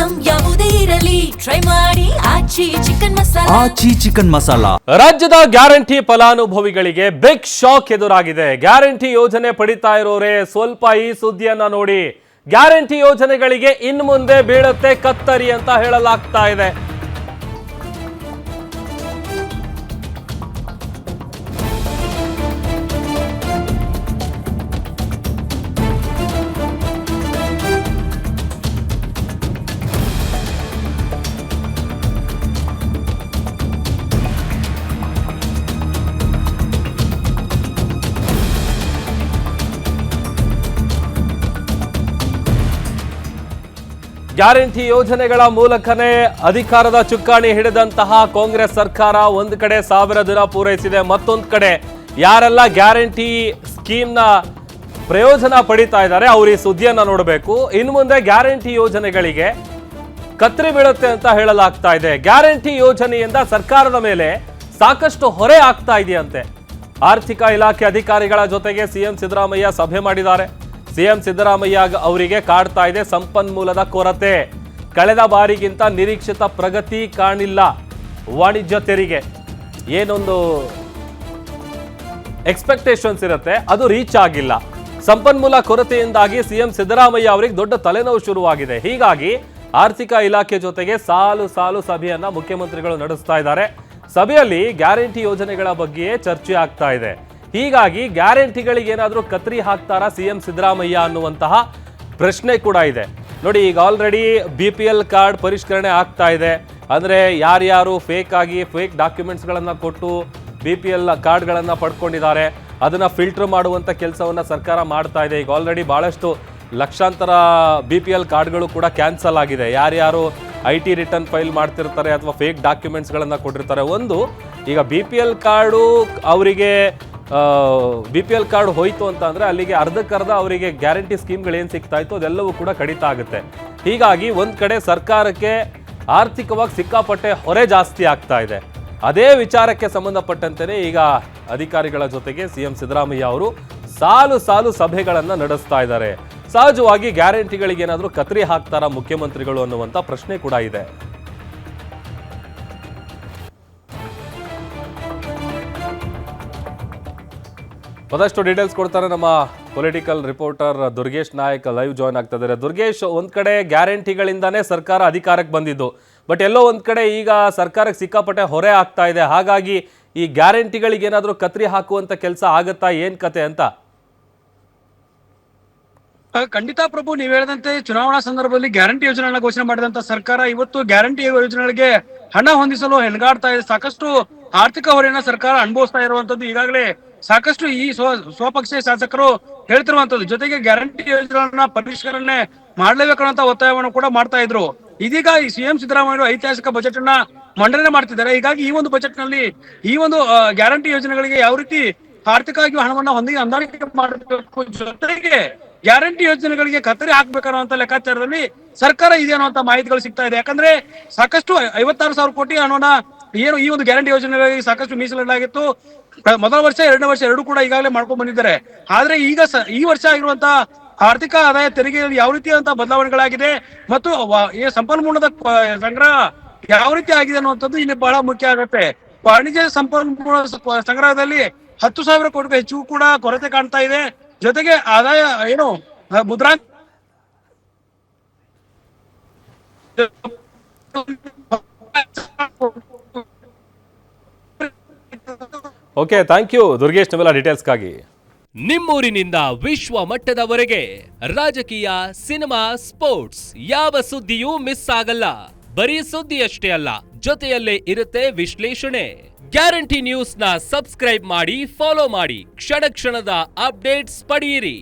Item ಯಾವುದೇ ಇರಲಿ try ಮಾಡಿ ಆಚಿ ಚಿಕನ್ ಮಸಾಲಾ. ರಾಜ್ಯದ ಗ್ಯಾರಂಟಿ ಫಲಾನುಭವಿಗಳಿಗೆ ಬಿಗ್ ಶಾಕ್ ಎದುರಾಗಿದೆ. ಗ್ಯಾರಂಟಿ ಯೋಜನೆ ಪಡಿತಾ ಇರೋರೆ ಸ್ವಲ್ಪ ಈ ಸುದ್ದಿಯನ್ನ ನೋಡಿ. ಗ್ಯಾರಂಟಿ ಯೋಜನೆಗಳಿಗೆ ಇನ್ನು ಮುಂದೆ ಬೀಳುತ್ತೆ ಕತ್ತರಿ ಅಂತ ಹೇಳಲಾಗ್ತಾ ಇದೆ. ಗ್ಯಾರಂಟಿ ಯೋಜನೆಗಳ ಮೂಲಕನೇ ಅಧಿಕಾರದ ಚುಕ್ಕಾಣಿ ಹಿಡಿದಂತಹ ಕಾಂಗ್ರೆಸ್ ಸರ್ಕಾರ ಒಂದು ಕಡೆ 1000 ದಿನ ಪೂರೈಸಿದೆ, ಮತ್ತೊಂದು ಕಡೆ ಯಾರೆಲ್ಲ ಗ್ಯಾರಂಟಿ ಸ್ಕೀಮ್ನ ಪ್ರಯೋಜನ ಪಡಿತಾ ಇದ್ದಾರೆ ಅವರು ಈ ಸುದ್ದಿಯನ್ನ ನೋಡಬೇಕು. ಇನ್ನು ಮುಂದೆ ಗ್ಯಾರಂಟಿ ಯೋಜನೆಗಳಿಗೆ ಕತ್ತರಿ ಬೀಳುತ್ತೆ ಅಂತ ಹೇಳಲಾಗ್ತಾ ಇದೆ. ಗ್ಯಾರಂಟಿ ಯೋಜನೆಯಿಂದ ಸರ್ಕಾರದ ಮೇಲೆ ಸಾಕಷ್ಟು ಹೊರೆ ಆಗ್ತಾ ಇದೆಯಂತೆ. ಆರ್ಥಿಕ ಇಲಾಖೆ ಅಧಿಕಾರಿಗಳ ಜೊತೆಗೆ ಸಿಎಂ ಸಿದ್ದರಾಮಯ್ಯ ಸಭೆ ಮಾಡಿದ್ದಾರೆ. ಸಿಎಂ ಸಿದ್ದರಾಮಯ್ಯ ಅವರಿಗೆ ಕಾಡ್ತಾ ಇದೆ ಸಂಪನ್ಮೂಲದ ಕೊರತೆ. ಕಳೆದ ಬಾರಿಗಿಂತ ನಿರೀಕ್ಷಿತ ಪ್ರಗತಿ ಕಾಣಿಲ್ಲ. ವಾಣಿಜ್ಯ ತೆರಿಗೆ ಏನೊಂದು ಎಕ್ಸ್ಪೆಕ್ಟೇಷನ್ಸ್ ಇರುತ್ತೆ ಅದು ರೀಚ್ ಆಗಿಲ್ಲ. ಸಂಪನ್ಮೂಲ ಕೊರತೆಯಿಂದಾಗಿ ಸಿಎಂ ಸಿದ್ದರಾಮಯ್ಯ ಅವರಿಗೆ ದೊಡ್ಡ ತಲೆನೋವು ಶುರುವಾಗಿದೆ. ಹೀಗಾಗಿ ಆರ್ಥಿಕ ಇಲಾಖೆ ಜೊತೆಗೆ ಸಾಲು ಸಾಲು ಸಭೆಯನ್ನ ಮುಖ್ಯಮಂತ್ರಿಗಳು ನಡೆಸ್ತಾ ಇದ್ದಾರೆ. ಸಭೆಯಲ್ಲಿ ಗ್ಯಾರಂಟಿ ಯೋಜನೆಗಳ ಬಗ್ಗೆ ಚರ್ಚೆ ಆಗ್ತಾ ಇದೆ. ಹೀಗಾಗಿ ಗ್ಯಾರಂಟಿಗಳಿಗೆ ಏನಾದರೂ ಕತ್ರಿ ಹಾಕ್ತಾರಾ ಸಿಎಂ ಸಿದ್ದರಾಮಯ್ಯ ಅನ್ನುವಂತಹ ಪ್ರಶ್ನೆ ಕೂಡ ಇದೆ. ನೋಡಿ, ಈಗ ಆಲ್ರೆಡಿ BPL ಕಾರ್ಡ್ ಪರಿಷ್ಕರಣೆ ಆಗ್ತಾ ಇದೆ. ಅಂದರೆ ಯಾರ್ಯಾರು ಫೇಕ್ ಡಾಕ್ಯುಮೆಂಟ್ಸ್ಗಳನ್ನು ಕೊಟ್ಟು BPL ಕಾರ್ಡ್ಗಳನ್ನು ಪಡ್ಕೊಂಡಿದ್ದಾರೆ ಅದನ್ನು ಫಿಲ್ಟರ್ ಮಾಡುವಂಥ ಕೆಲಸವನ್ನು ಸರ್ಕಾರ ಮಾಡ್ತಾ ಇದೆ. ಈಗ ಆಲ್ರೆಡಿ ಭಾಳಷ್ಟು ಲಕ್ಷಾಂತರ BPL ಕಾರ್ಡ್ಗಳು ಕೂಡ ಕ್ಯಾನ್ಸಲ್ ಆಗಿದೆ. ಯಾರ್ಯಾರು IT ರಿಟರ್ನ್ ಫೈಲ್ ಮಾಡ್ತಿರ್ತಾರೆ ಅಥವಾ ಫೇಕ್ ಡಾಕ್ಯುಮೆಂಟ್ಸ್ಗಳನ್ನು ಕೊಟ್ಟಿರ್ತಾರೆ. ಒಂದು ಈಗ BPL ಕಾರ್ಡು ಅವರಿಗೆ BPL ಕಾರ್ಡ್ ಹೋಯ್ತು ಅಂತ ಅಂದರೆ ಅಲ್ಲಿಗೆ ಅರ್ಧಕ್ಕರ್ಧ ಅವರಿಗೆ ಗ್ಯಾರಂಟಿ ಸ್ಕೀಮ್ಗಳು ಏನು ಸಿಗ್ತಾ ಇತ್ತು ಅದೆಲ್ಲವೂ ಕೂಡ ಕಡಿತ ಆಗುತ್ತೆ. ಹೀಗಾಗಿ ಒಂದು ಕಡೆ ಸರ್ಕಾರಕ್ಕೆ ಆರ್ಥಿಕವಾಗಿ ಸಿಕ್ಕಾಪಟ್ಟೆ ಹೊರೆ ಜಾಸ್ತಿ ಆಗ್ತಾ ಇದೆ. ಅದೇ ವಿಚಾರಕ್ಕೆ ಸಂಬಂಧಪಟ್ಟಂತೆ ಈಗ ಅಧಿಕಾರಿಗಳ ಜೊತೆಗೆ ಸಿಎಂ ಸಿದ್ದರಾಮಯ್ಯ ಅವರು ಸಾಲು ಸಾಲು ಸಭೆಗಳನ್ನು ನಡೆಸ್ತಾ ಇದ್ದಾರೆ. ಸಹಜವಾಗಿ ಗ್ಯಾರಂಟಿಗಳಿಗೆ ಏನಾದರೂ ಕತ್ರಿ ಹಾಕ್ತಾರಾ ಮುಖ್ಯಮಂತ್ರಿಗಳು ಅನ್ನುವಂಥ ಪ್ರಶ್ನೆ ಕೂಡ ಇದೆ. ಮತ್ತಷ್ಟು ಡೀಟೇಲ್ಸ್ ಕೊಡ್ತಾರೆ ನಮ್ಮ political reporter Durgesh Nayak live join ಆಗ್ತಾ ಇದ್ದಾರೆ. ದುರ್ಗೇಶ್, ಒಂದ್ ಕಡೆ ಗ್ಯಾರಂಟಿಗಳಿಂದಾನೇ ಸರ್ಕಾರ ಅಧಿಕಾರಕ್ಕೆ ಬಂದಿದ್ದು, ಬಟ್ ಎಲ್ಲೋ ಒಂದ್ ಕಡೆ ಈಗ ಸರ್ಕಾರಕ್ಕೆ ಸಿಕ್ಕಾಪಟ್ಟೆ ಹೊರೆ ಆಗ್ತಾ ಇದೆ. ಹಾಗಾಗಿ ಈ ಗ್ಯಾರಂಟಿಗಳಿಗೆ ಏನಾದರೂ ಕತ್ರಿ ಹಾಕುವಂತ ಕೆಲಸ ಆಗತ್ತಾ, ಏನ್ ಕತೆ ಅಂತ? ಖಂಡಿತ ಪ್ರಭು, ನೀವ್ ಹೇಳಿದಂತೆ ಚುನಾವಣಾ ಸಂದರ್ಭದಲ್ಲಿ ಗ್ಯಾರಂಟಿ ಯೋಜನೆಗಳನ್ನ ಘೋಷಣೆ ಮಾಡಿದಂತ ಸರ್ಕಾರ ಇವತ್ತು ಗ್ಯಾರಂಟಿ ಯೋಜನೆಗಳಿಗೆ ಹಣ ಹೊಂದಿಸಲು ಹೆಣಗಾಡ್ತಾ ಇದೆ. ಸಾಕಷ್ಟು ಆರ್ಥಿಕ ಹೊರೆಯನ್ನ ಸರ್ಕಾರ ಅನುಭವಿಸ್ತಾ ಇರುವಂತದ್ದು ಈಗಾಗಲೇ ಸಾಕಷ್ಟು ಈ ಸ್ವಪಕ್ಷೀಯ ಶಾಸಕರು ಹೇಳ್ತಿರುವಂತದ್ದು. ಜೊತೆಗೆ ಗ್ಯಾರಂಟಿ ಯೋಜನೆಗಳನ್ನ ಪರಿಷ್ಕರಣೆ ಮಾಡ್ಲೇಬೇಕನ್ನೋ ಒತ್ತಾಯವನ್ನು ಕೂಡ ಮಾಡ್ತಾ ಇದ್ರು. ಇದೀಗ ಈ ಸಿಎಂ ಸಿದ್ದರಾಮಯ್ಯ ಐತಿಹಾಸಿಕ ಬಜೆಟ್ ಅನ್ನ ಮಂಡನೆ ಮಾಡ್ತಿದ್ದಾರೆ. ಹೀಗಾಗಿ ಈ ಒಂದು ಬಜೆಟ್ ನಲ್ಲಿ ಈ ಒಂದು ಗ್ಯಾರಂಟಿ ಯೋಜನೆಗಳಿಗೆ ಯಾವ ರೀತಿ ಆರ್ಥಿಕವಾಗಿ ಹಣವನ್ನ ಹೊಂದಾಣಿಕೆ ಮಾಡಬೇಕು, ಜೊತೆಗೆ ಗ್ಯಾರಂಟಿ ಯೋಜನೆಗಳಿಗೆ ಕತ್ತರಿ ಹಾಕ್ಬೇಕನ್ನುವಂತ ಲೆಕ್ಕಾಚಾರದಲ್ಲಿ ಸರ್ಕಾರ ಇದೆ ಅನ್ನುವಂತ ಮಾಹಿತಿಗಳು ಸಿಗ್ತಾ ಇದೆ. ಯಾಕಂದ್ರೆ ಸಾಕಷ್ಟು 56,000 ಕೋಟಿ ಹಣವನ್ನ ಏನು ಈ ಒಂದು ಗ್ಯಾರಂಟಿ ಯೋಜನೆಗಳಿಗೆ ಸಾಕಷ್ಟು ಮೀಸಲಿಡಲಾಗಿತ್ತು. ಮೊದಲ ವರ್ಷ, ಎರಡನೇ ವರ್ಷ ಎರಡೂ ಕೂಡ ಈಗಾಗಲೇ ಮಾಡ್ಕೊಂಡ್ ಬಂದಿದ್ದಾರೆ. ಆದ್ರೆ ಈಗ ಈ ವರ್ಷ ಆಗಿರುವಂತ ಆರ್ಥಿಕ ಆದಾಯ ತೆರಿಗೆಯಲ್ಲಿ ಯಾವ ರೀತಿಯಾದಂತಹ ಬದಲಾವಣೆಗಳಾಗಿದೆ ಮತ್ತು ಈ ಸಂಪನ್ಮೂಲದ ಸಂಗ್ರಹ ಯಾವ ರೀತಿ ಆಗಿದೆ ಅನ್ನುವಂಥದ್ದು ಇಲ್ಲಿ ಬಹಳ ಮುಖ್ಯ ಆಗುತ್ತೆ. ವಾಣಿಜ್ಯ ಸಂಪನ್ಮೂಲ ಸಂಗ್ರಹದಲ್ಲಿ 10,000 ಕೋಟಿಗೂ ಹೆಚ್ಚು ಕೂಡ ಕೊರತೆ ಕಾಣ್ತಾ ಇದೆ. ಜೊತೆಗೆ ಆದಾಯ ಏನು ಮುದ್ರಾ ಓಕೆ, ಥ್ಯಾಂಕ್ ಯು ದುರ್ಗೇಶ್ ನಿಮ್ಮೆಲ್ಲ ಡೀಟೇಲ್ಸ್ಗಾಗಿ. ನಿಮ್ಮೂರಿನಿಂದ ವಿಶ್ವ ಮಟ್ಟದವರೆಗೆ ರಾಜಕೀಯ, ಸಿನಿಮಾ, ಸ್ಪೋರ್ಟ್ಸ್ ಯಾವ ಸುದ್ದಿಯೂ ಮಿಸ್ ಆಗಲ್ಲ. ಬರೀ ಸುದ್ದಿಯಷ್ಟೇ ಅಲ್ಲ, ಜೊತೆಯಲ್ಲೇ ಇರುತ್ತೆ ವಿಶ್ಲೇಷಣೆ. ಗ್ಯಾರಂಟಿ ನ್ಯೂಸ್ ನ ಸಬ್ಸ್ಕ್ರೈಬ್ ಮಾಡಿ, ಫಾಲೋ ಮಾಡಿ, ಕ್ಷಣ ಕ್ಷಣದ ಅಪ್ಡೇಟ್ಸ್ ಪಡೆಯಿರಿ.